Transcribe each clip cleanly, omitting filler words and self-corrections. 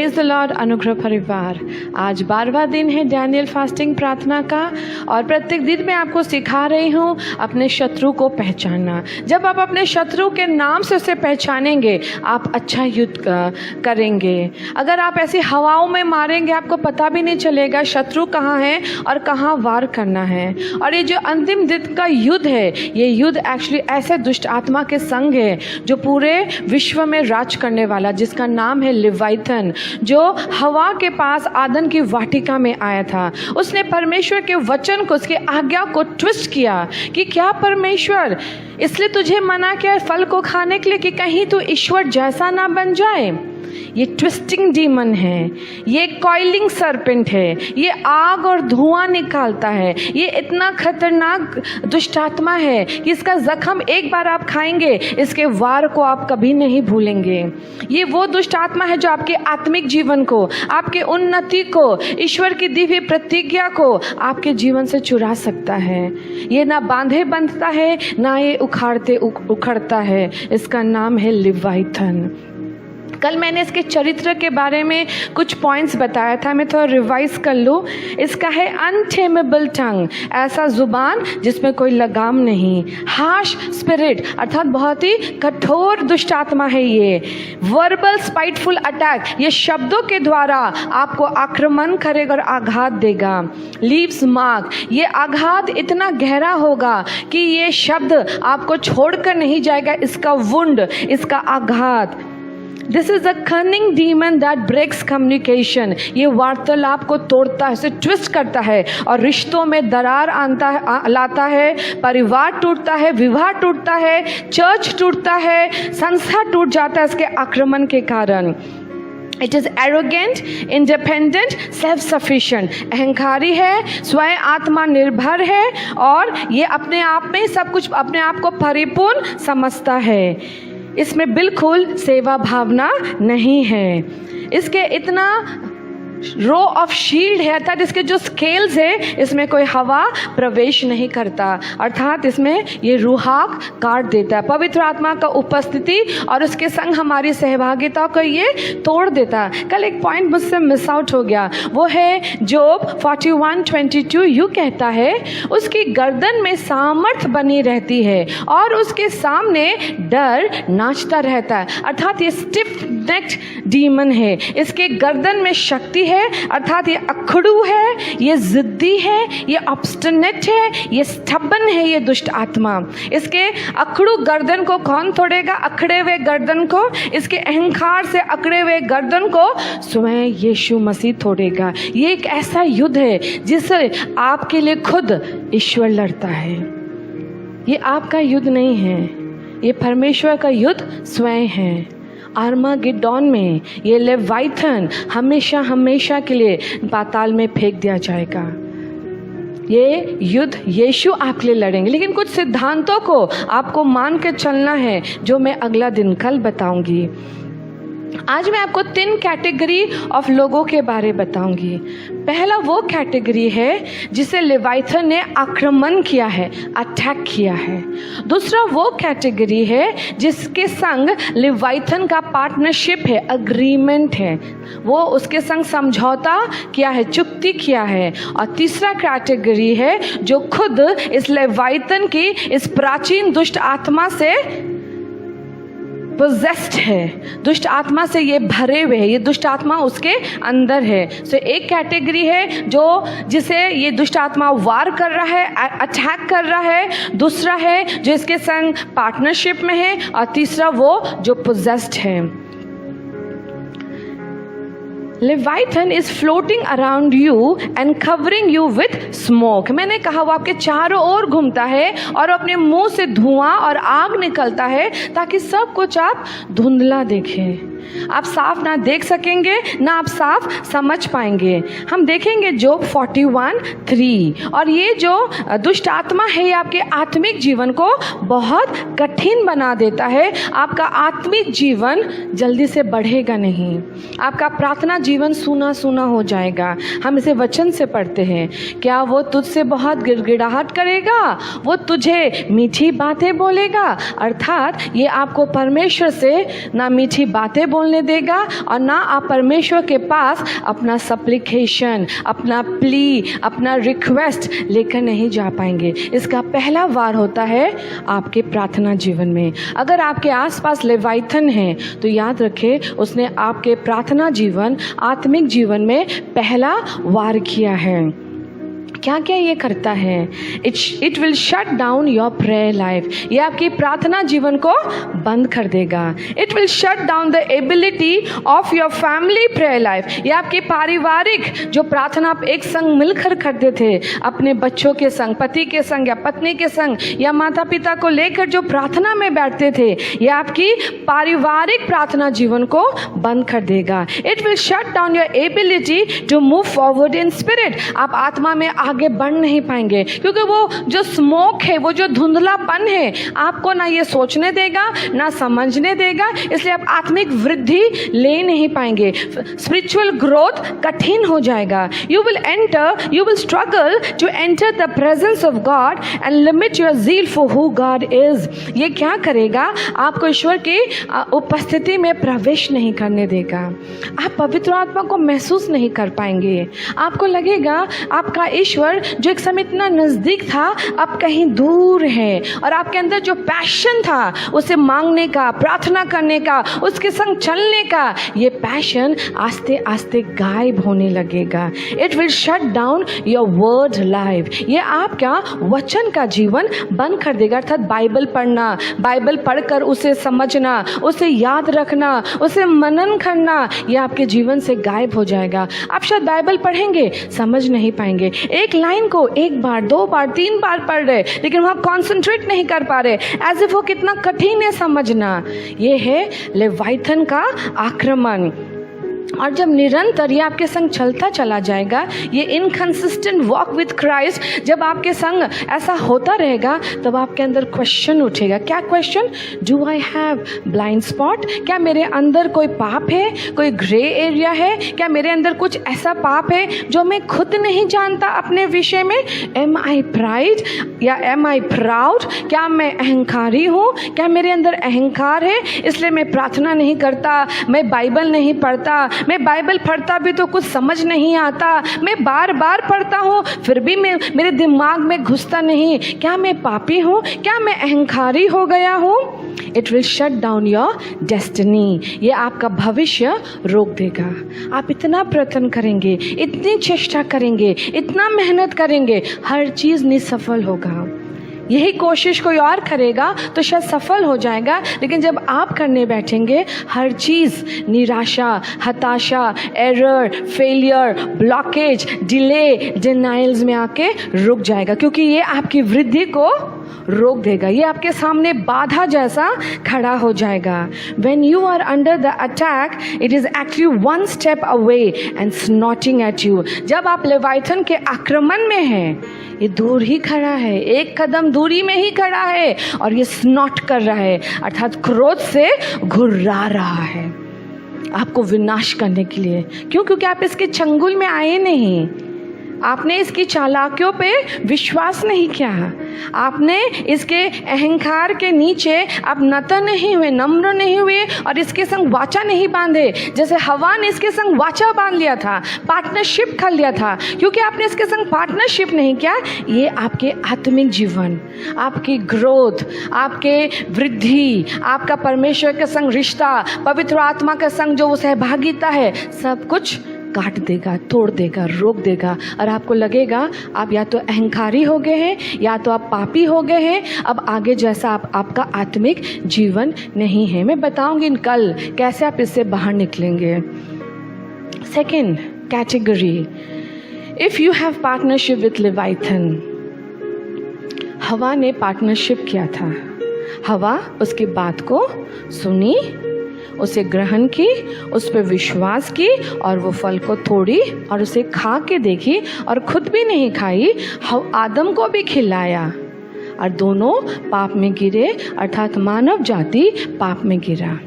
Praise the Lord अनुग्रह परिवार। आज 12वां दिन है डैनियल फास्टिंग प्रार्थना का और प्रत्येक दिन मैं आपको सिखा रही हूँ अपने शत्रु को पहचानना। जब आप अपने शत्रु के नाम से उसे पहचानेंगे आप अच्छा युद्ध करेंगे। अगर आप ऐसी हवाओं में मारेंगे आपको पता भी नहीं चलेगा शत्रु कहाँ है और कहाँ वार करना है। और ये जो अंतिम दिन का युद्ध है ये युद्ध एक्चुअली ऐसे दुष्ट आत्मा के संग है जो पूरे विश्व में राज करने वाला, जिसका नाम है लिवाइथन, जो हवा के पास आदन की वाटिका में आया था। उसने परमेश्वर के वचन को, उसकी आज्ञा को ट्विस्ट किया कि क्या परमेश्वर इसलिए तुझे मना किया फल को खाने के लिए कि कहीं तू ईश्वर जैसा ना बन जाए। ये ट्विस्टिंग डीमन है, ये कॉइलिंग सर्पेंट है, ये आग और धुआं निकालता है। ये इतना खतरनाक दुष्ट आत्मा है कि इसका जख्म एक बार आप खाएंगे इसके वार को आप कभी नहीं भूलेंगे। ये वो दुष्ट आत्मा है जो आपके आत्मिक जीवन को, आपके उन्नति को, ईश्वर की दी हुई प्रतिज्ञा को आपके जीवन से चुरा सकता है। ये ना बांधे बंधता है ना ये उखड़ता है। इसका नाम है लिवाइथन। कल मैंने इसके चरित्र के बारे में कुछ पॉइंट्स बताया था, मैं थोड़ा रिवाइज कर लूँ। इसका है अनटेमेबल टंग, ऐसा जुबान जिसमें कोई लगाम नहीं। हार्श स्पिरिट अर्थात बहुत ही कठोर दुष्ट आत्मा है ये। वर्बल स्पाइटफुल अटैक, ये शब्दों के द्वारा आपको आक्रमण करेगा और आघात देगा। लीव्स मार्क, ये आघात इतना गहरा होगा कि ये शब्द आपको छोड़कर नहीं जाएगा। इसका वुंड, इसका आघात। This is a cunning demon that breaks communication, ये वार्तालाप को तोड़ता है, उसे ट्विस्ट करता है और रिश्तों में दरार लाता है। परिवार टूटता है, विवाह टूटता है, चर्च टूटता है, संस्था टूट जाता है इसके आक्रमण के कारण। It is arrogant, independent, self sufficient, अहंकारी है, स्वयं आत्मा निर्भर है और ये अपने आप में सब कुछ, अपने आप को परिपूर्ण समझता है। इसमें बिल्कुल सेवा भावना नहीं है। इसके इतना रो ऑफ शील्ड है, अर्थात इसके जो स्केल्स है इसमें कोई हवा प्रवेश नहीं करता, अर्थात इसमें ये रूहाक काट देता है। पवित्र आत्मा का उपस्थिति और उसके संग हमारी सहभागिता को ये तोड़ देता है। कल एक पॉइंट मुझसे मिस आउट हो गया, वो है जोब 41:22 यूँ कहता है, उसकी गर्दन में सामर्थ बनी रहती है और उसके सामने डर नाचता रहता है। अर्थात ये स्टिफ नेक्ड डीमन है, इसके गर्दन में शक्ति है, अर्थात ये अखड़ू है, ये जिद्दी है, ये ऑब्स्टिनेट है, ये स्टबन है। ये दुष्ट आत्मा, इसके अखड़ू गर्दन को कौन तोड़ेगा? अखड़े हुए गर्दन को, इसके अहंकार से अकड़े हुए गर्दन को स्वयं यीशु मसीह तोड़ेगा। ये एक ऐसा युद्ध है जिससे आपके लिए खुद ईश्वर लड़ता है। ये आपका युद्ध नहीं है, ये परमेश्वर का युद्ध स्वयं है। आर्मागेडोन में ये लेवाइथन हमेशा हमेशा के लिए पाताल में फेंक दिया जाएगा। ये युद्ध यीशु आपके लिए लड़ेंगे, लेकिन कुछ सिद्धांतों को आपको मान के चलना है जो मैं अगला दिन कल बताऊंगी। आज मैं आपको 3 कैटेगरी ऑफ लोगों के बारे बताऊंगी। पहला वो कैटेगरी है जिसे लेवाइथन ने आक्रमण किया है, अटैक किया है। दूसरा वो कैटेगरी है जिसके संग लेवाइथन का पार्टनरशिप है, अग्रीमेंट है, वो उसके संग समझौता किया है, चुक्ति किया है। और तीसरा कैटेगरी है जो खुद इस लेवाइथन की, इस प्राचीन दुष्ट आत्मा से पोजेस्ड है, दुष्ट आत्मा से ये भरे हुए है, ये दुष्ट आत्मा उसके अंदर है। सो एक कैटेगरी है जो जिसे ये दुष्ट आत्मा वार कर रहा है, अटैक कर रहा है। दूसरा है जो इसके संग पार्टनरशिप में है और तीसरा वो जो पोजेस्ड है। Leviathan is floating around you and covering you with smoke। मैंने कहा वो आपके चारों ओर घूमता है और अपने मुंह से धुआं और आग निकलता है ताकि सब कुछ आप धुंधला देखें। आप साफ ना देख सकेंगे ना आप साफ समझ पाएंगे। हम देखेंगे जोब 41:3। और ये जो दुष्ट आत्मा है ये आपके आत्मिक जीवन को बहुत कठिन बना देता है। आपका आत्मिक जीवन जल्दी से बढ़ेगा नहीं, आपका प्रार्थना जीवन सूना सूना हो जाएगा। हम इसे वचन से पढ़ते हैं, क्या वो तुझसे बहुत गिड़गिड़ाहट करेगा, वो तुझे मीठी बातें बोलेगा। अर्थात ये आपको परमेश्वर से ना मीठी बातें बोलने देगा और ना आप परमेश्वर के पास अपना सप्लिकेशन, अपना प्ली, अपना रिक्वेस्ट लेकर नहीं जा पाएंगे। इसका पहला वार होता है आपके प्रार्थना जीवन में। अगर आपके आसपास लेवाइथन है तो याद रखें, उसने आपके प्रार्थना जीवन, आत्मिक जीवन में पहला वार किया है। क्या क्या ये करता है? It will shut down your prayer life. ये आपकी प्रार्थना जीवन को बंद कर देगा। It will shut down the ability of your family prayer life. ये आपकी पारिवारिक जो प्रार्थना आप एक संग मिलकर करते थे, अपने बच्चों के संग, पति के संग या पत्नी के संग या माता पिता को लेकर जो प्रार्थना में बैठते थे, ये आपकी पारिवारिक प्रार्थना जीवन को बंद कर देगा। It will shut down your ability to move forward in spirit. आप आत्मा में आगे बढ़ नहीं पाएंगे, क्योंकि वो जो स्मोक है, वो जो धुंधलापन है, आपको ना ये सोचने देगा ना समझने देगा, इसलिए आप आत्मिक वृद्धि ले नहीं पाएंगे। स्पिरिचुअल ग्रोथ कठिन हो जाएगा। You will struggle to enter the presence of God and limit your zeal for who God is. ये क्या करेगा? आपको ईश्वर की उपस्थिति में प्रवेश नहीं करने देगा। आप पवित्र आत्मा को महसूस नहीं कर पाएंगे। आपको लगेगा आपका ईश्वर जो एक समय इतना नजदीक था, अब कहीं दूर है, और आपके अंदर जो पैशन था उसे मांगने का, प्रार्थना करने का, उसके संग चलने का, ये पैशन आस्ते आस्ते गायब होने लगेगा। It will shut down your word life. ये आपका वचन का जीवन बंद कर देगा। अर्थात बाइबल पढ़ना, बाइबल पढ़कर उसे समझना, उसे याद रखना, उसे मनन करना, ये आपके जीवन से गायब हो जाएगा। आप शायद बाइबल पढ़ेंगे, समझ नहीं पाएंगे। एक लाइन को एक बार, दो बार, तीन बार पढ़ रहे, लेकिन वहाँ कॉन्सेंट्रेट नहीं कर पा रहे, एज इफ वो कितना कठिन है समझना। ये है लेवाइथन का आक्रमण। और जब निरंतर ये आपके संग चलता चला जाएगा, ये इनकंसिस्टेंट वॉक विथ क्राइस्ट जब आपके संग ऐसा होता रहेगा, तब आपके अंदर क्वेश्चन उठेगा। क्या question? Do I have blind spot? क्या मेरे अंदर कोई पाप है, कोई ग्रे एरिया है? क्या मेरे अंदर कुछ ऐसा पाप है जो मैं खुद नहीं जानता अपने विषय में? एम आई प्राइड या एम आई प्राउड? क्या मैं अहंकारी हूँ? क्या मेरे अंदर अहंकार है, इसलिए मैं प्रार्थना नहीं करता, मैं बाइबल नहीं पढ़ता, मैं बाइबल पढ़ता भी तो कुछ समझ नहीं आता, मैं बार बार पढ़ता हूँ फिर भी मेरे दिमाग में घुसता नहीं? क्या मैं पापी हूँ? क्या मैं अहंकारी हो गया हूँ? It will shut down your destiny. ये आपका भविष्य रोक देगा। आप इतना प्रयत्न करेंगे, इतनी चेष्टा करेंगे, इतना मेहनत करेंगे, हर चीज़ निसफल होगा। यही कोशिश कोई और करेगा तो शायद सफल हो जाएगा, लेकिन जब आप करने बैठेंगे, हर चीज़ निराशा, हताशा, error, failure, blockage, delay, denials में आके रुक जाएगा, क्योंकि ये आपकी वृद्धि को रोक देगा। ये आपके सामने बाधा जैसा खड़ा हो जाएगा। When you are under the attack, it is actually one step away and snotting at you. जब आप लेवाइथन के आक्रमण में हैं, ये दूर ही खड़ा है, एक कदम दूरी में ही खड़ा है, और ये स्नॉट कर रहा है, अर्थात क्रोध से घुर्रा रहा है आपको विनाश करने के लिए। क्यों? क्योंकि आप इसके चंगुल में आए नहीं, आपने इसकी चालाकियों पे विश्वास नहीं किया, आपने इसके अहंकार के नीचे आप नतन नहीं हुए, नम्र नहीं हुए, और इसके संग वाचा नहीं बांधे। जैसे हवा ने इसके संग वाचा बांध लिया था, पार्टनरशिप कर लिया था, क्योंकि आपने इसके संग पार्टनरशिप नहीं किया। ये आपके आत्मिक जीवन, आपकी ग्रोथ, आपके वृद्धि, आपका परमेश्वर के संग रिश्ता, पवित्र आत्मा के संग जो सहभागिता है, सब कुछ काट देगा, तोड़ देगा, रोक देगा, और आपको लगेगा आप या तो अहंकारी हो गए हैं, या तो आप पापी हो गए हैं। अब आगे जैसा आपका आत्मिक जीवन नहीं है। मैं बताऊंगी कल कैसे आप इससे बाहर निकलेंगे। Second category, if you have partnership with Leviathan. हवा ने पार्टनरशिप किया था। हवा उसकी बात को सुनी, उसे ग्रहण की, उस पर विश्वास की, और वो फल को तोड़ी और उसे खा के देखी, और खुद भी नहीं खाई, आदम को भी खिलाया, और दोनों पाप में गिरे, अर्थात मानव जाति पाप में गिरा।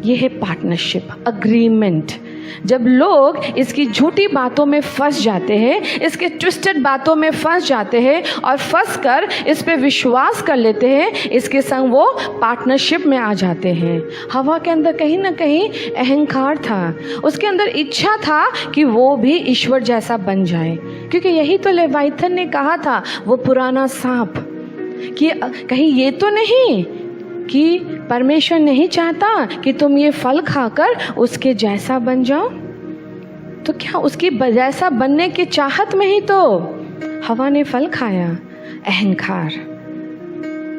ये है पार्टनरशिप, अग्रीमेंट। जब लोग इसकी झूठी बातों में फंस जाते हैं, इसके ट्विस्टेड बातों में फंस जाते हैं और फंस कर इस पे विश्वास कर लेते हैं, इसके संग वो पार्टनरशिप में आ जाते हैं। हवा के अंदर कहीं ना कहीं अहंकार था, उसके अंदर इच्छा था कि वो भी ईश्वर जैसा बन जाए, क्योंकि यही तो लेवाइथन ने कहा था, वो पुराना सांप, कि कहीं ये तो नहीं कि परमेश्वर नहीं चाहता कि तुम ये फल खाकर उसके जैसा बन जाओ। तो क्या उसकी जैसा बनने की चाहत में ही तो हवा ने फल खाया। अहंकार,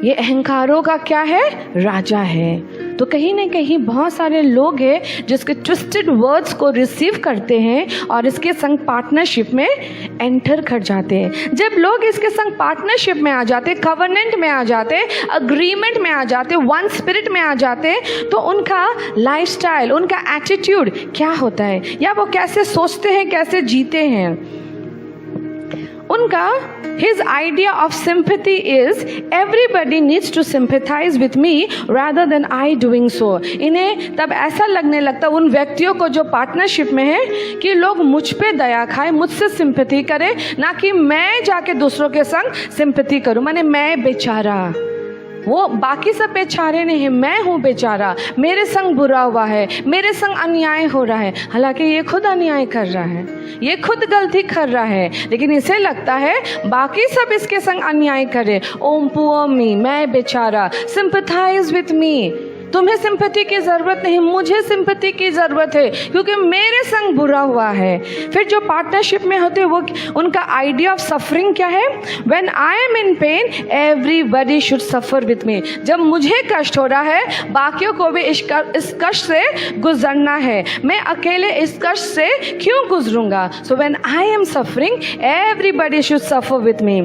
ये अहंकारों का क्या है? राजा है। तो कहीं ना कहीं बहुत सारे लोग हैं जिसके ट्विस्टेड वर्ड्स को रिसीव करते हैं और इसके संग पार्टनरशिप में एंटर कर जाते हैं। जब लोग इसके संग पार्टनरशिप में आ जाते, कवर्नेंट में आ जाते, अग्रीमेंट में आ जाते, वन स्पिरिट में आ जाते, तो उनका लाइफस्टाइल, उनका एटीट्यूड क्या होता है, या वो कैसे सोचते हैं, कैसे जीते हैं, उनका his idea of sympathy is everybody needs to sympathize with me rather than I doing so। इन्हें तब ऐसा लगने लगता उन व्यक्तियों को जो पार्टनरशिप में है कि लोग मुझ पे दया खाए, मुझसे सिंपैथी करें, ना कि मैं जाके दूसरों के संग सिंपैथी करूं। माने मैं बेचारा, वो बाकी सब बेचारे नहीं है, मैं हूँ बेचारा, मेरे संग बुरा हुआ है, मेरे संग अन्याय हो रहा है। हालांकि ये खुद अन्याय कर रहा है, ये खुद गलती कर रहा है, लेकिन इसे लगता है बाकी सब इसके संग अन्याय करे। ओम पुअर मी, मैं बेचारा, सिंपैथाइज विथ मी। तुम्हें सिंपैथी की ज़रूरत नहीं, मुझे सिंपैथी की ज़रूरत है, क्योंकि मेरे संग बुरा हुआ है। फिर जो पार्टनरशिप में होते हैं वो उनका आइडिया ऑफ सफरिंग क्या है? When I M in pen everybody should suffer with मी। जब मुझे कष्ट हो रहा है, बाकियों को भी इस कष्ट से गुजरना है, मैं अकेले इस कष्ट से क्यों गुजरूंगा? So when I am suffering everybody should suffer with me.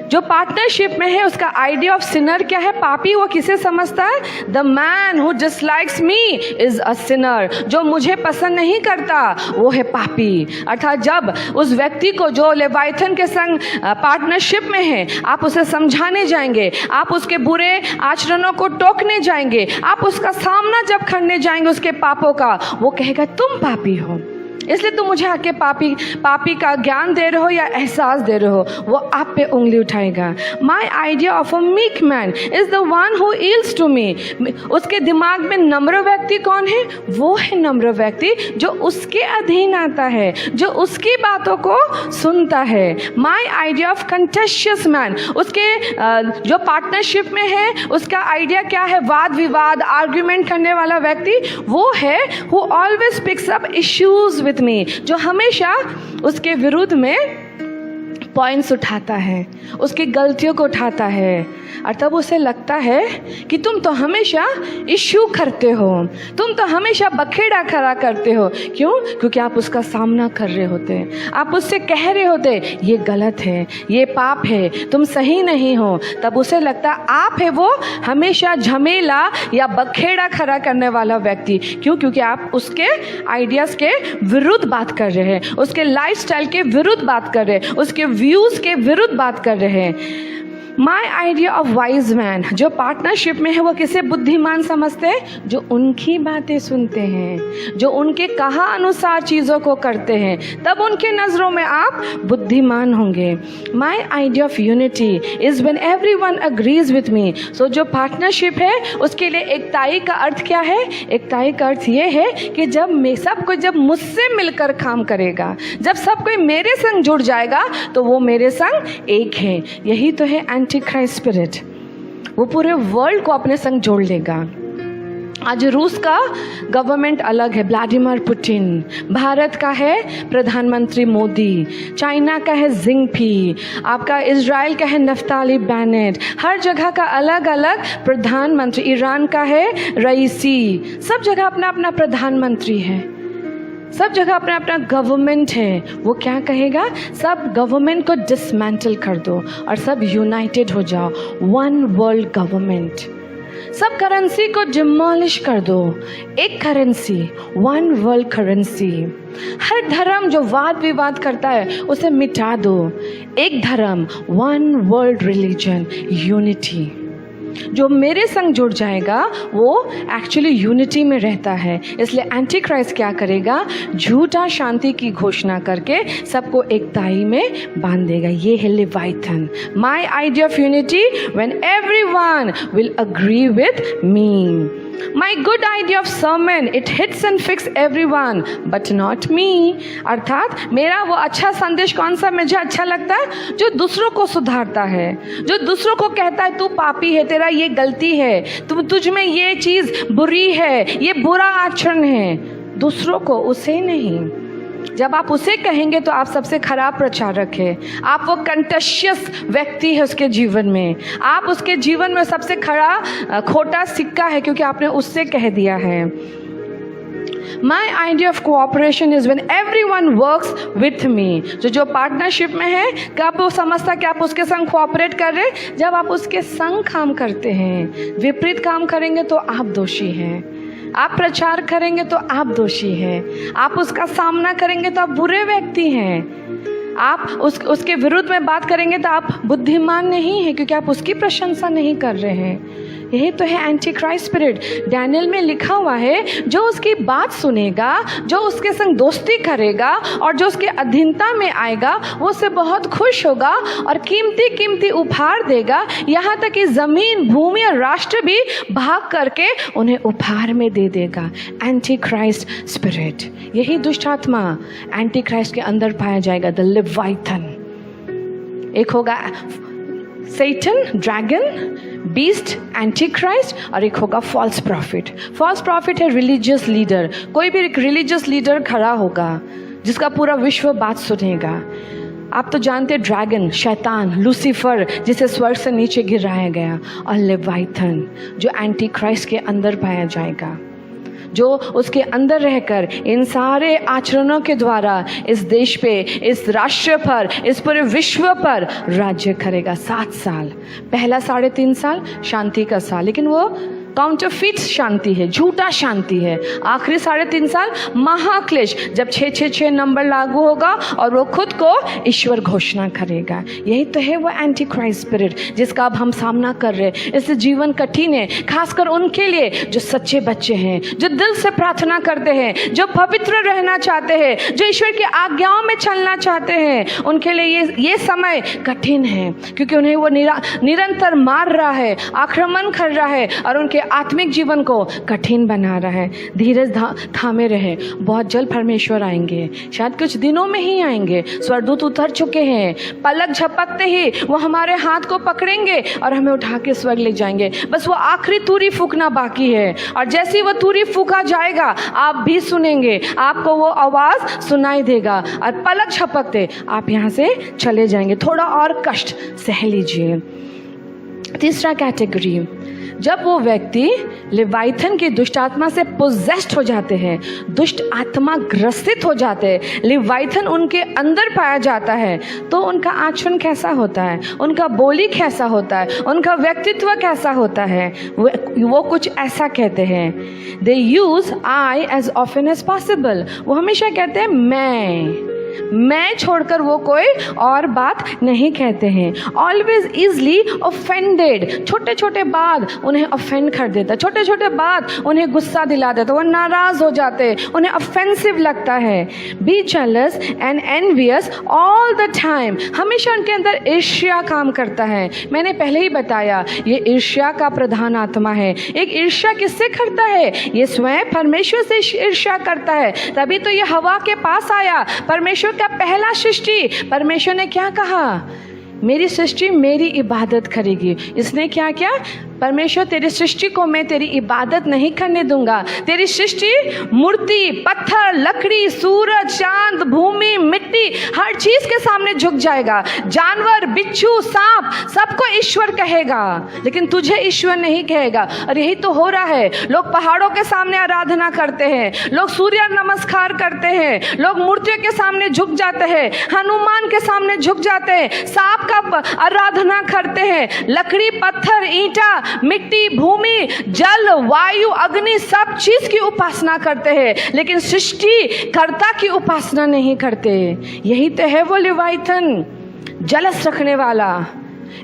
जो पार्टनरशिप में है उसका आइडिया ऑफ सिनर क्या है? पापी वो किसे समझता है? The man who dislikes me is a Sinner. जो मुझे पसंद नहीं करता वो है पापी। अर्थात जब उस व्यक्ति को जो लेवाइथन के संग पार्टनरशिप में है, आप उसे समझाने जाएंगे, आप उसके बुरे आचरणों को टोकने जाएंगे, आप उसका सामना जब करने जाएंगे उसके पापों का, वो कहेगा तुम पापी हो, इसलिए तुम मुझे आके पापी का ज्ञान दे रहे हो या एहसास दे रहे हो, वो आप पे उंगली उठाएगा। My idea of a meek man is the one who yields to me. उसके दिमाग में नम्र व्यक्ति कौन है? वो है नम्र व्यक्ति जो उसके अधीन आता है, जो उसकी बातों को सुनता है। माई आइडिया ऑफ कंटेशियस मैन, उसके जो पार्टनरशिप में है उसका आइडिया क्या है? वाद विवाद, आर्ग्यूमेंट करने वाला व्यक्ति वो है who always picks up issues with me, जो हमेशा उसके विरुद्ध में पॉइंट्स उठाता है, उसकी गलतियों को उठाता है, और तब उसे लगता है कि तुम तो हमेशा इश्यू करते हो, तुम तो हमेशा बखेड़ा खड़ा करते हो। क्यों? क्योंकि आप उसका सामना कर रहे होते, आप उससे कह रहे होते ये गलत है, ये पाप है, तुम सही नहीं हो। तब उसे लगता आप है वो हमेशा झमेला या बखेड़ा खड़ा करने वाला व्यक्ति। क्यों? क्योंकि आप उसके आइडियाज़ के विरुद्ध बात कर रहे हैं, उसके लाइफस्टाइल के विरुद्ध बात कर रहे हैं, उसके व्यूज के विरुद्ध बात कर रहे हैं। माई आइडिया ऑफ वाइज मैन, जो पार्टनरशिप में है वो किसे बुद्धिमान समझते हैं? जो उनकी बातें सुनते हैं, जो उनके कहा अनुसार चीज़ों को करते हैं, तब उनके नज़रों में आप बुद्धिमान होंगे। My idea of unity is when everyone agrees with me. So जो पार्टनरशिप है उसके लिए एकताई का अर्थ क्या है? एकताई का अर्थ ये है कि सब कोई जब मुझसे मिलकर काम करेगा, जब सब कोई मेरे संग जुड़ जाएगा तो वो मेरे संग एक है। यही तो है एंटी क्राइस्ट स्पिरिट, वो पूरे वर्ल्ड को अपने संग जोड़ लेगा। आज रूस का गवर्नमेंट अलग है, व्लादिमीर पुतिन, भारत का है प्रधानमंत्री मोदी, चाइना का है जिंगपी, आपका इजराइल का है नफ्ताली बेनेट, हर जगह का अलग अलग प्रधानमंत्री, ईरान का है रईसी, सब जगह अपना अपना प्रधानमंत्री है, सब जगह अपना अपना गवर्नमेंट है। वो क्या कहेगा? सब गवर्नमेंट को डिसमेंटल कर दो और सब यूनाइटेड हो जाओ, वन वर्ल्ड गवर्नमेंट। सब करेंसी को डिमोलिश कर दो, एक करेंसी, वन वर्ल्ड करेंसी। हर धर्म जो वाद विवाद करता है उसे मिटा दो, एक धर्म, वन वर्ल्ड रिलीजन, यूनिटी। जो मेरे संग जुड़ जाएगा वो एक्चुअली यूनिटी में रहता है। इसलिए एंटी क्राइस्ट क्या करेगा? झूठा शांति की घोषणा करके सबको एकताई में बांध देगा। ये है Leviathan. My idea of unity when everyone will agree with me. My good idea of sermon, it hits and fix everyone, but not me. अर्थात मेरा वो अच्छा संदेश कौन सा मुझे अच्छा लगता है? जो दूसरों को सुधारता है, जो दूसरों को कहता है तू पापी है, तेरा ये गलती है, तुझ में ये चीज़ बुरी है, ये बुरा आचरण है। दूसरों को, उसे नहीं। जब आप उसे कहेंगे तो आप सबसे खराब प्रचारक है। आप वो कंटेशियस व्यक्ति है उसके जीवन में। आप उसके जीवन में सबसे खोटा सिक्का है, क्योंकि आपने उससे कह दिया है। माई idea of cooperation is when everyone works with me. जो पार्टनरशिप में है, क्या आप वो समझता कि आप उसके संग कोऑपरेट कर रहे हैं? जब आप उसके संग काम करते हैं, विपरीत काम करेंगे तो आप दोषी हैं। आप प्रचार करेंगे तो आप दोषी हैं। आप उसका सामना करेंगे तो आप बुरे व्यक्ति हैं। आप उसके विरुद्ध में बात करेंगे तो आप बुद्धिमान नहीं हैं, क्योंकि आप उसकी प्रशंसा नहीं कर रहे हैं। यही तो है एंटी क्राइस्ट स्पिरिट। डैनियल में लिखा हुआ है, जो उसकी बात सुनेगा, जो उसके संग दोस्ती करेगा और जो उसके अधीनता में आएगा, वो उससे बहुत खुश होगा और कीमती कीमती उपहार देगा। यहाँ तक कि ज़मीन, भूमि और राष्ट्र भी भाग करके उन्हें उपहार में दे देगा। एंटी क्राइस्ट स्पिरिट, यही दुष्ट आत्मा एंटी क्राइस्ट के अंदर पाया जाएगा, द लेवाइथन। एक होगा Satan, dragon, beast, anti Christ, और एक होगा फॉल्स प्रॉफिट। फॉल्स प्रॉफिट है रिलीजियस लीडर। कोई भी एक रिलीजियस लीडर खड़ा होगा जिसका पूरा विश्व बात सुनेगा। आप तो जानते हैं ड्रैगन, शैतान, लूसीफर, जिसे स्वर्ग से नीचे गिराया गया, और लेवाइथन जो एंटी क्राइस्ट के अंदर पाया जाएगा, जो उसके अंदर रहकर इन सारे आचरणों के द्वारा इस देश पे, इस राष्ट्र पर, इस पूरे विश्व पर राज्य करेगा। 7 साल, पहला 3.5 साल शांति का साल, लेकिन वो काउंटरफिट शांति है, झूठा शांति है। आखिरी 3.5 साल महाक्लेश, जब 666 नंबर लागू होगा और वो खुद को ईश्वर घोषणा करेगा। यही तो है वो एंटी क्राइस्ट स्पिरिट जिसका अब हम सामना कर रहे हैं। इससे जीवन कठिन है, खासकर उनके लिए जो सच्चे बच्चे हैं, जो दिल से प्रार्थना करते हैं, जो पवित्र रहना चाहते हैं, जो ईश्वर की आज्ञाओं में चलना चाहते हैं। उनके लिए ये समय कठिन है, क्योंकि उन्हें वो निरंतर मार रहा है, आक्रमण कर रहा है और उनके आत्मिक जीवन को कठिन बना रहा है। धीरज थामे रहे, बहुत जल्द परमेश्वर आएंगे, शायद कुछ दिनों में ही आएंगे। स्वर्गदूत उतर चुके हैं, पलक झपकते ही वो हमारे हाथ को पकड़ेंगे और हमें उठा के स्वर्ग ले जाएंगे। बस वो आखिरी तूरी फूकना बाकी है, और जैसे ही वो तूरी फूका जाएगा आप भी सुनेंगे, आपको वो आवाज़ सुनाई देगा और पलक झपकते आप यहाँ से चले जाएंगे। थोड़ा और कष्ट सह लीजिए। तीसरा कैटेगरी, जब वो व्यक्ति लेवाइथन की दुष्ट आत्मा से पोजेस्ड हो जाते हैं, दुष्ट आत्मा ग्रसित हो जाते हैं, लेवाइथन उनके अंदर पाया जाता है, तो उनका आचरण कैसा होता है, उनका बोली कैसा होता है, उनका व्यक्तित्व कैसा होता है? वो कुछ ऐसा कहते हैं, they use I as often as possible. वो हमेशा कहते हैं मैं छोड़कर वो कोई और बात नहीं कहते हैं। ऑलवेज इजली ऑफेंडेड, छोटे छोटे बात उन्हें ऑफेंड कर देता, छोटे छोटे बात उन्हें गुस्सा दिला देता, वो नाराज हो जाते, उन्हें ऑफेंसिव लगता है। Be jealous and envious all the time, हमेशा उनके अंदर ईर्ष्या काम करता है। मैंने पहले ही बताया ये ईर्ष्या का प्रधान आत्मा है। एक ईर्ष्या किससे करता है? ये स्वयं परमेश्वर से ईर्ष्या करता है। तभी तो ये हवा के पास आया, परमेश्वर का पहला सृष्टि। परमेश्वर ने क्या कहा? मेरी सृष्टि मेरी इबादत करेगी। इसने क्या किया? परमेश्वर तेरी सृष्टि को मैं तेरी इबादत नहीं करने दूंगा। तेरी सृष्टि मूर्ति, पत्थर, लकड़ी, सूरज, चांद, भूमि, मिट्टी, हर चीज के सामने झुक जाएगा। जानवर, बिच्छू, सांप, सबको ईश्वर कहेगा, लेकिन तुझे ईश्वर नहीं कहेगा। और यही तो हो रहा है। लोग पहाड़ों के सामने आराधना करते हैं, लोग सूर्य नमस्कार करते हैं, लोग मूर्तियों के सामने झुक जाते हैं, हनुमान के सामने झुक जाते हैं, सांप का आराधना करते हैं, लकड़ी, पत्थर, ईंटा, मिट्टी, भूमि, जल, वायु, अग्नि, सब चीज की उपासना करते हैं, लेकिन सृष्टि कर्ता की उपासना नहीं करते। यही तो है वो लेवाइथन, जलस रखने वाला,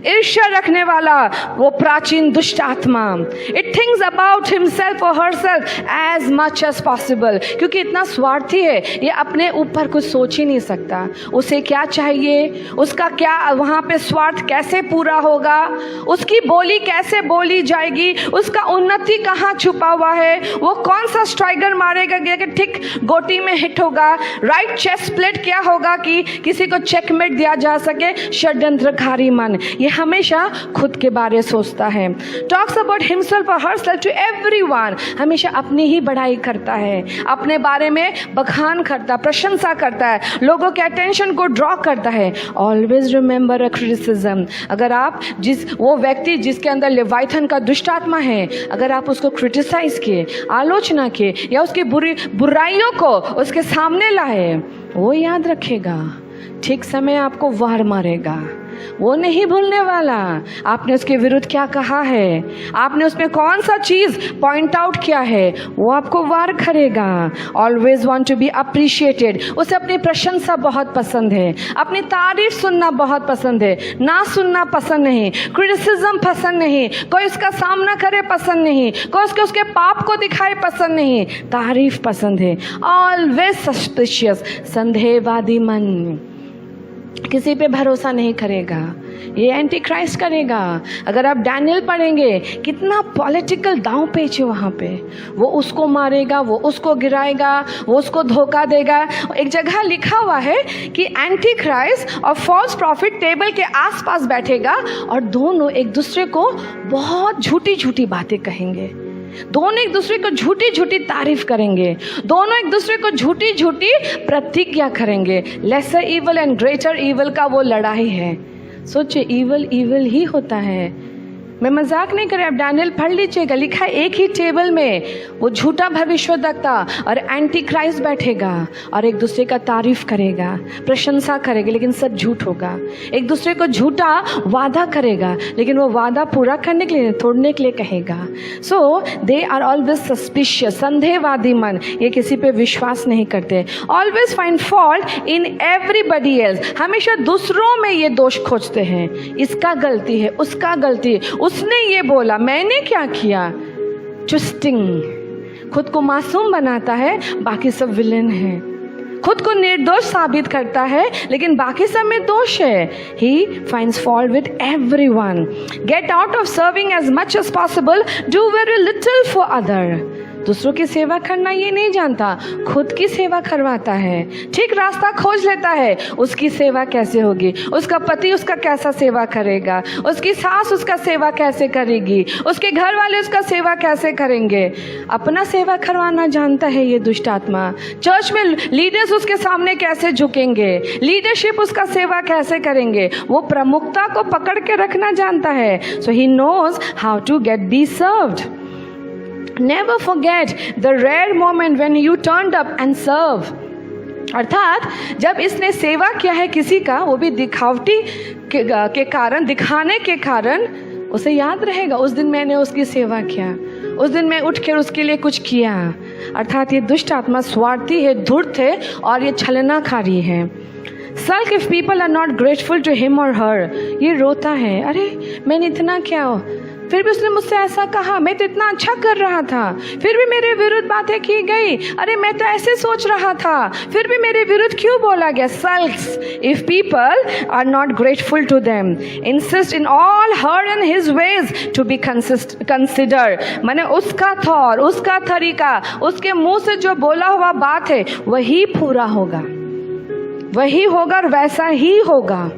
ईर्ष्या रखने वाला वो प्राचीन दुष्ट आत्मा, इट थिंक्स अबाउट हिमसेल्फ और herself as much as possible, क्योंकि इतना स्वार्थी है, ये अपने ऊपर कुछ सोच ही नहीं सकता। उसे क्या चाहिए, उसका क्या वहाँ पे स्वार्थ कैसे पूरा होगा, उसकी बोली कैसे बोली जाएगी, उसका उन्नति कहाँ छुपा हुआ है, वो कौन सा स्ट्राइकर मारेगा कि ठीक गोटी में हिट होगा, राइट चेस्ट प्लेट क्या होगा कि किसी को चेकमेट दिया जा सके। षड्यंत्रकारी मन ये हमेशा खुद के बारे सोचता है। टॉक्स अबाउट हिमसेल्फ और हरसेल्फ टू एवरीवन, हमेशा अपनी ही बड़ाई करता है, अपने बारे में बखान करता, प्रशंसा करता है, लोगों के अटेंशन को ड्रॉ करता है। ऑलवेज रिमेंबर अ क्रिटिसिज्म, अगर आप वो व्यक्ति जिसके अंदर लेवाइथन का दुष्ट आत्मा है, अगर आप उसको क्रिटिसाइज किए, आलोचना किए या उसकी बुराइयों को उसके सामने लाए, वो याद रखेगा, ठीक समय आपको वार मारेगा, वो नहीं भूलने वाला। आपने उसके विरुद्ध क्या कहा है, आपने उसमें कौन सा चीज़ पॉइंट आउट किया है, वो आपको वार करेगा। Always want to be appreciated, उसे अपनी प्रशंसा बहुत पसंद है, अपनी तारीफ सुनना बहुत पसंद है, ना सुनना पसंद नहीं, क्रिटिसिज्म पसंद नहीं, कोई उसका सामना करे पसंद नहीं, कोई उसके पाप को दिखाए पसंद नहीं, तारीफ पसंद है। ऑलवेज सस्पिशियस, संदेहवादी मन, किसी पे भरोसा नहीं करेगा, ये एंटी क्राइस्ट करेगा। अगर आप डैनियल पढ़ेंगे, कितना पॉलिटिकल दांव पेच है वहाँ पे, वो उसको मारेगा, वो उसको गिराएगा, वो उसको धोखा देगा। एक जगह लिखा हुआ है कि एंटी क्राइस्ट और फॉल्स प्रॉफिट टेबल के आसपास बैठेगा और दोनों एक दूसरे को बहुत झूठी झूठी बातें कहेंगे, दोनों एक दूसरे को झूठी झूठी तारीफ करेंगे, दोनों एक दूसरे को झूठी झूठी प्रतिज्ञा करेंगे। Lesser evil and greater evil का वो लड़ाई है। सोचिए, इवल इवल ही होता है। मैं मजाक नहीं कर रहा, आप डैनियल पढ़ लीजिएगा, लिखा है एक ही टेबल में वो झूठा भविष्यवक्ता और एंटी क्राइस्ट बैठेगा और एक दूसरे का तारीफ करेगा, प्रशंसा करेगा, लेकिन सब झूठ होगा। एक दूसरे को झूठा वादा करेगा, लेकिन वो वादा पूरा करने के लिए, तोड़ने के लिए कहेगा। सो दे आर ऑलवेज सस्पिशियस, संदेहवादी मन, ये किसी पे विश्वास नहीं करते। Always find fault in everybody else, हमेशा दूसरों में ये दोष खोजते हैं, इसका गलती है, उसका गलती है, उसने ये बोला, मैंने क्या किया। ट्विस्टिंग, खुद को मासूम बनाता है, बाकी सब विलेन है, खुद को निर्दोष साबित करता है, लेकिन बाकी सब में दोष है। He finds fault with everyone. Get out of serving as much as possible. Do very little for other. दूसरों की सेवा करना ये नहीं जानता, खुद की सेवा करवाता है, ठीक रास्ता खोज लेता है, उसकी सेवा कैसे होगी, उसका पति उसका कैसा सेवा करेगा, उसकी सास उसका सेवा कैसे करेगी, उसके घर वाले उसका सेवा कैसे करेंगे। अपना सेवा करवाना जानता है ये दुष्ट आत्मा। चर्च में लीडर्स उसके सामने कैसे झुकेंगे, लीडरशिप उसका सेवा कैसे करेंगे, वो प्रमुखता को पकड़ के रखना जानता है। So he knows how to get be served. Never forget the rare moment when you turned up and serve. अर्थात जब इसने सेवा किया है किसी का, वो भी दिखावटी के कारण, दिखाने के कारण, उसे याद रहेगा उस दिन मैंने उसकी सेवा किया, उस दिन मैं उठ कर उसके लिए कुछ किया। अर्थात ये दुष्ट आत्मा स्वार्थी है, धूर्त है और ये छलनाकारी है। Sulk if people are not grateful to him or her. ये रोता है, अरे मैंने इतना क्या हो, फिर भी उसने मुझसे ऐसा कहा, मैं तो इतना अच्छा कर रहा था, फिर भी मेरे विरुद्ध बातें की गई, अरे मैं तो ऐसे सोच रहा था, फिर भी मेरे विरुद्ध क्यों बोला गया। Sulks if people are not grateful to them. Insist in all her and his ways to be considered. माने उसका थॉर, उसका तरीका, उसके मुंह से जो बोला हुआ बात है वही पूरा होगा, वही होगा और वैसा ही होगा।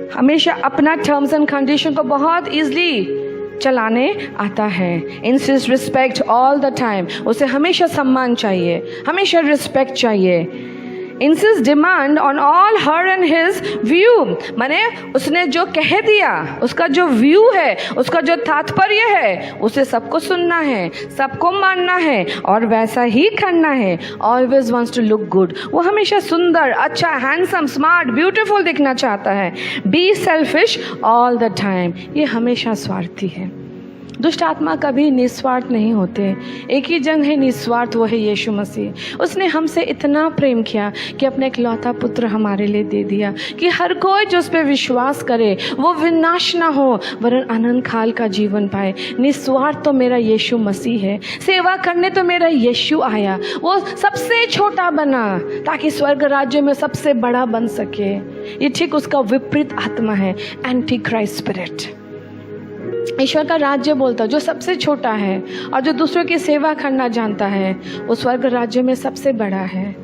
हमेशा अपना टर्म्स एंड कंडीशन को बहुत इजीली चलाने आता है। Insist respect all the time, उसे हमेशा सम्मान चाहिए, हमेशा रिस्पेक्ट चाहिए। Insist demand on all her and his view, माने उसने जो कह दिया, उसका जो व्यू है, उसका जो तात्पर्य है, उसे सबको सुनना है, सबको मानना है और वैसा ही करना है। Always wants to look good, वो हमेशा सुंदर, अच्छा, हैंडसम, स्मार्ट, ब्यूटीफुल दिखना चाहता है। Be selfish all the time, ये हमेशा स्वार्थी है। दुष्ट आत्मा कभी निस्वार्थ नहीं होते। एक ही जंग है निस्वार्थ, वो है यीशु मसीह। उसने हमसे इतना प्रेम किया कि अपने इकलौता पुत्र हमारे लिए दे दिया कि हर कोई जो उस पर विश्वास करे वो विनाश ना हो वरन अनंत काल का जीवन पाए। निस्वार्थ तो मेरा यीशु मसीह है। सेवा करने तो मेरा यीशु आया, वो सबसे छोटा बना ताकि स्वर्ग राज्य में सबसे बड़ा बन सके। ये ठीक उसका विपरीत आत्मा है, एंटी क्राइस्ट स्पिरिट। ईश्वर का राज्य बोलता जो सबसे छोटा है और जो दूसरों की सेवा करना जानता है वो स्वर्ग राज्य में सबसे बड़ा है।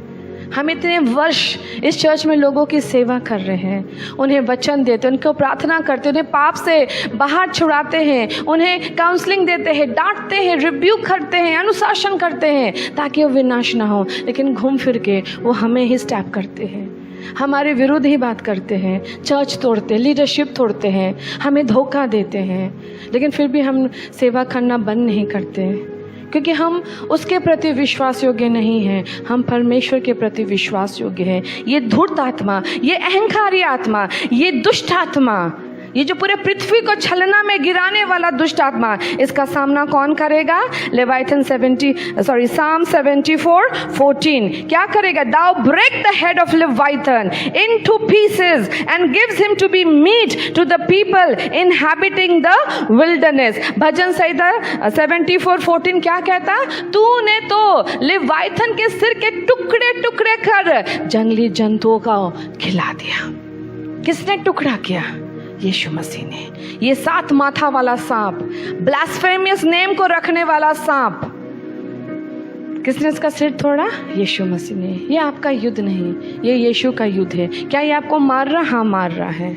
हम इतने वर्ष इस चर्च में लोगों की सेवा कर रहे हैं, उन्हें वचन देते, उनको प्रार्थना करते, उन्हें पाप से बाहर छुड़ाते हैं, उन्हें काउंसलिंग देते हैं, डांटते हैं, रिब्यूक करते हैं, अनुशासन करते हैं ताकि वो विनाश ना हो। लेकिन घूम फिर के वो हमें ही स्टैप करते हैं, हमारे विरुद्ध ही बात करते हैं, चर्च तोड़ते, लीडरशिप तोड़ते हैं, हमें धोखा देते हैं। लेकिन फिर भी हम सेवा करना बंद नहीं करते क्योंकि हम उसके प्रति विश्वास योग्य नहीं हैं, हम परमेश्वर के प्रति विश्वास योग्य हैं। ये धूर्त आत्मा, ये अहंकारी आत्मा, ये दुष्ट आत्मा, ये जो पूरे पृथ्वी को छलना में गिराने वाला दुष्ट आत्मा, इसका सामना कौन करेगा? लेवाइथन Psalm 74:14 क्या करेगा? Thou break the head of Leviathan into pieces and gives him to be meat to the people inhabiting the wilderness। भजन संहिता 74:14 क्या कहता? तूने तो लेवाइथन के सिर के टुकड़े टुकड़े कर जंगली जंतुओं का खिला दिया। किसने टुकड़ा किया? यीशु मसीह ने। ये 7 माथा वाला सांप, ब्लास्फेमियस नेम को रखने वाला सांप, किसने इसका सिर तोड़ा? यीशु मसीह ने। ये आपका युद्ध नहीं, ये यीशु का युद्ध है। क्या ये आपको मार रहा? हाँ मार रहा है।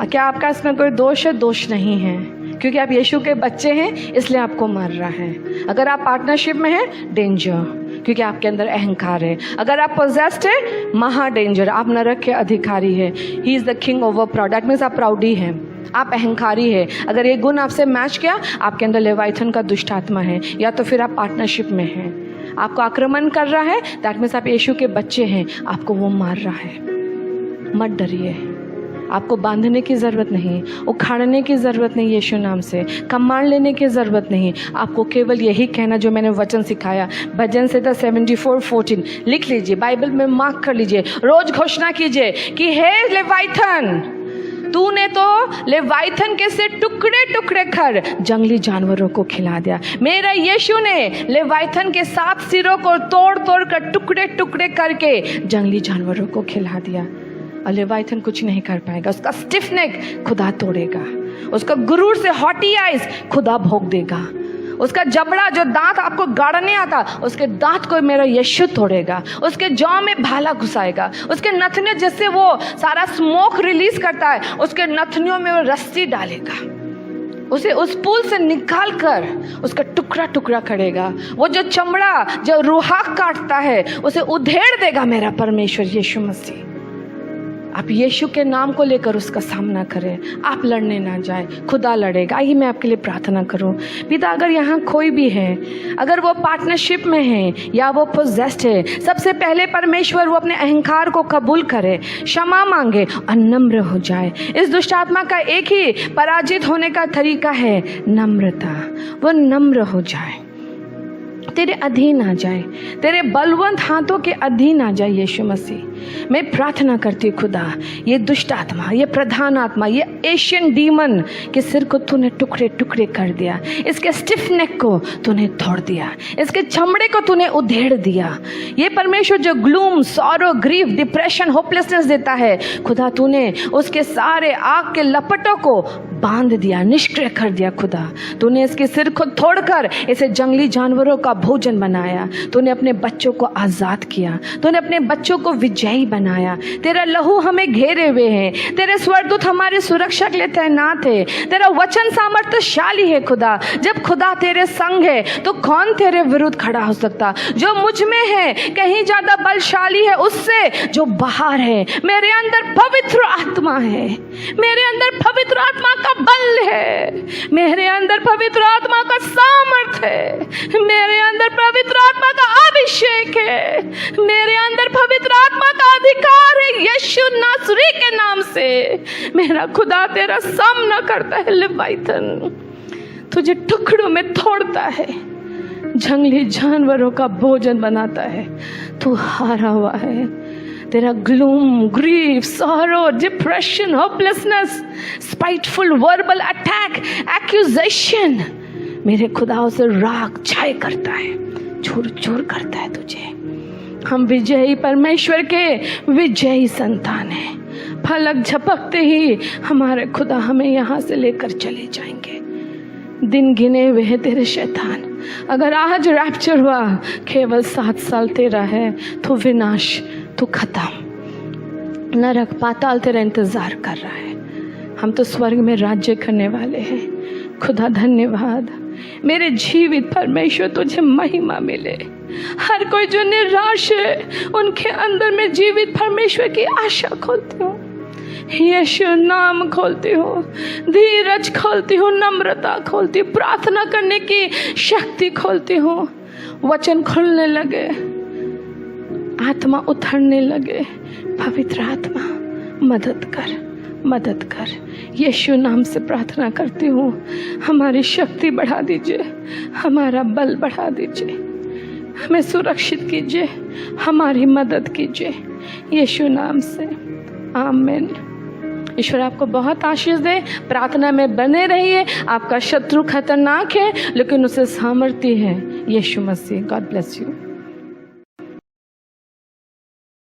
क्या आपका इसमें कोई दोष है? दोष नहीं है, क्योंकि आप यीशु के बच्चे हैं इसलिए आपको मार रहा है। अगर आप पार्टनरशिप में हैं, डेंजर, क्योंकि आपके अंदर अहंकार है। अगर आप पोजेस्ड है, महा डेंजर, आप नरक के अधिकारी है। He is the king over proud, that means आप प्राउडी है, आप अहंकारी है। अगर ये गुण आपसे मैच किया, आपके अंदर लेवाइथन का दुष्ट आत्मा है, या तो फिर आप पार्टनरशिप में हैं, आपको आक्रमण कर रहा है, दैट मीन्स आप यीशु के बच्चे हैं, आपको वो मार रहा है। मत डरिए, आपको बांधने की ज़रूरत नहीं, उखाड़ने की ज़रूरत नहीं, यीशु नाम से कमांड लेने की ज़रूरत नहीं। आपको केवल यही कहना जो मैंने वचन सिखाया, भजन संहिता 74:14 लिख लीजिए, बाइबल में मार्क कर लीजिए, रोज घोषणा कीजिए कि हे लेवाइथन, तूने तो लेवाइथन के से टुकड़े टुकड़े कर जंगली जानवरों को खिला दिया। मेरा यीशु ने लेवाइथन के 7 सिरों को तोड़ तोड़ कर टुकड़े टुकड़े करके जंगली जानवरों को खिला दिया। और लेवाइथन कुछ नहीं कर पाएगा, उसका स्टिफ नेक खुदा तोड़ेगा, उसका गुरूर से हॉटी आइज खुदा भोग देगा, उसका जबड़ा जो दांत आपको गाड़ने आता उसके दांत को मेरा यीशु तोड़ेगा, उसके जौ में भाला घुसाएगा, उसके नथने जिससे वो सारा स्मोक रिलीज करता है उसके नथनियों में वो रस्सी डालेगा, उसे उस पुल से निकाल कर उसका टुकड़ा टुकड़ा करेगा। वो जो चमड़ा जो रूहाक काटता है उसे उधेड़ देगा मेरा परमेश्वर यीशु मसीह। आप यीशु के नाम को लेकर उसका सामना करें, आप लड़ने ना जाए, खुदा लड़ेगा। आइए मैं आपके लिए प्रार्थना करूं। पिता, अगर यहाँ कोई भी है, अगर वो पार्टनरशिप में है या वो पोजेस्ड है, सबसे पहले परमेश्वर वो अपने अहंकार को कबूल करे, क्षमा मांगे और नम्र हो जाए। इस दुष्ट आत्मा का एक ही पराजित होने का तरीका है नम्रता। वो नम्र हो जाए, तेरे अधीन आ जाए, तेरे बलवंत हाथों के अधीन आ जाए यीशु मसीह। मैं प्रार्थना करती खुदा, ये दुष्ट आत्मा, ये प्रधान आत्मा, ये एशियन डीमन के सिर को तूने टुकड़े टुकड़े कर दिया, इसके स्टिफ नेक को तूने तोड़ दिया, इसके चमड़े को तूने उधेड़ दिया। ये परमेश्वर जो gloom, sorrow, grief, depression, hopelessness देता है, खुदा तूने उसके सारे आग के लपटों को बांध दिया, निष्क्रिय कर दिया। खुदा तूने इसके सिर को तोड़कर इसे जंगली जानवरों का भोजन बनाया, तूने अपने बच्चों को आजाद किया, तूने अपने बच्चों को विजयी बनाया। तेरा लहू हमें घेरे हुए है, तेरे स्वर्गदूत हमारी सुरक्षा के लिए तैनात है, तेरा वचन सामर्थ्यशाली है। खुदा जब खुदा तेरे संग है तो कौन तेरे विरुद्ध खड़ा हो सकता? जो मुझ में है कहीं ज्यादा बलशाली है उससे जो बाहर है। मेरे अंदर पवित्र आत्मा है, मेरे अंदर पवित्र आत्मा का बल है, मेरे अंदर पवित्र आत्मा का सामर्थ है, मेरे अंदर पवित्र आत्मा का अभिषेक है, मेरे अंदर पवित्र आत्मा का अधिकार है। यीशु नासरी के नाम से मेरा खुदा तेरा सामना करता है। लेवाइथन तुझे टुकड़ों में तोड़ता है, जंगली जानवरों का भोजन बनाता है। तू हारा हुआ है। तेरा gloom, grief, sorrow, depression, hopelessness, spiteful verbal attack, accusation मेरे खुदा उसे राख छाय करता है, चूर चूर करता है तुझे। हम विजयी परमेश्वर के विजयी संतान हैं। फलक झपकते ही हमारे खुदा हमें यहाँ से लेकर चले जाएंगे। दिन गिने हुए हैं तेरे शैतान। अगर आज रैप्चर हुआ, केवल 7 साल तेरा है, तो विनाश, तो खत्म। नरक पाताल तेरा इंतजार कर रहा है। हम तो स्वर्ग में राज्य करने वाले हैं। खुदा धन्यवाद। मेरे जीवित परमेश्वर तुझे महिमा मिले। हर कोई जो निराश है, उनके अंदर में जीवित परमेश्वर की आशा खोलती हूँ, यीशु नाम खोलती हूँ, धीरज खोलती हूँ, नम्रता खोलती हूँ, प्रार्थना करने की शक्ति खोलती हूँ। वचन खुलने लगे, आत्मा उतरने लगे। पवित्र आत्मा मदद कर, मदद कर। यीशु नाम से प्रार्थना करती हूँ। हमारी शक्ति बढ़ा दीजिए, हमारा बल बढ़ा दीजिए, हमें सुरक्षित कीजिए, हमारी मदद कीजिए यीशु नाम से। आमीन। ईश्वर आपको बहुत आशीष दे। प्रार्थना में बने रहिए। आपका शत्रु खतरनाक है, लेकिन उसे सामर्थ्य है यीशु मसीह। God bless you.